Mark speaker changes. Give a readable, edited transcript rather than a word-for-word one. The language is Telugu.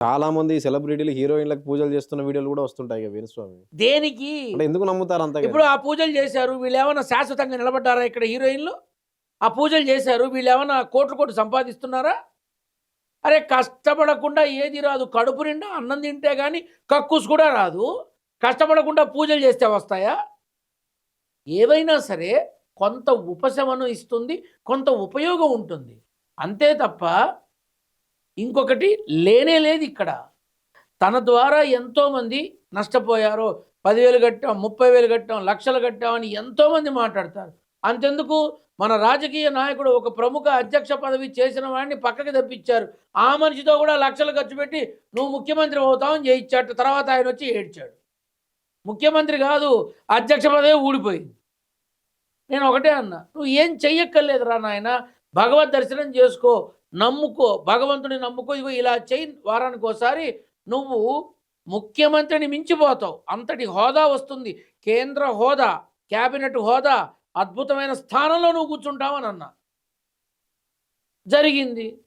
Speaker 1: చాలా మంది సెలబ్రిటీలు, హీరోయిన్‌లకు పూజలు చేస్తున్న వీడియోలు గూడా వస్తుంటాయి కదా వేణుస్వామి.
Speaker 2: దేనికి?
Speaker 1: అంటే ఎందుకు నమ్ముతారు అంతగాని?
Speaker 2: ఇప్పుడు ఆ పూజలు చేశారు. వీళ్ళేమన్నా శాశ్వతంగా నిలబడ్డారా ఇక్కడ హీరోయిన్‌లు? ఆ పూజలు చేశారు. వీళ్ళేమన్నా కోట్లు కోట్లు సంపాదిస్తున్నారా? అరే కష్టపడకుండా ఏది రాదు. కడుపు నిండా అన్నం తింటే గాని కక్కుస్ కూడా రాదు. కష్టపడకుండా పూజలు చేస్తే వస్తాయా? ఏవైనా సరే కొంత ఉపశమనం ఇస్తుంది. కొంత ఉపయోగం ఉంటుంది. అంతే తప్ప ఇంకొకటి లేనే లేదు ఇక్కడ. తన ద్వారా ఎంతోమంది నష్టపోయారో 10,000 కట్టాం, 30,000 కట్టాం, లక్షలు కట్టామని ఎంతోమంది మాట్లాడతారు. అంతెందుకు మన రాజకీయ నాయకుడు ఒక ప్రముఖ అధ్యక్ష పదవి చేసిన వాడిని పక్కకి తప్పించారు. ఆ మనిషితో కూడా లక్షలు ఖర్చు పెట్టి నువ్వు ముఖ్యమంత్రి అవుతావని చేయించాడు. తర్వాత ఆయన వచ్చి ఏడ్చాడు. ముఖ్యమంత్రి కాదు, అధ్యక్ష పదవి ఊడిపోయింది. నేను ఒకటే అన్నా, నువ్వు ఏం చెయ్యక్కర్లేదురా నాయన, భగవద్ దర్శనం చేసుకో, నమ్ముకో, భగవంతుని నమ్ముకో, ఇగో ఇలా చెయ్యి, వారానికి ఒకసారి నువ్వు ముఖ్యమంత్రిని మించిపోతావు. అంతటి హోదా వస్తుంది, కేంద్ర హోదా, క్యాబినెట్ హోదా, అద్భుతమైన స్థానంలో నువ్వు కూర్చుంటావని అన్నా. జరిగింది.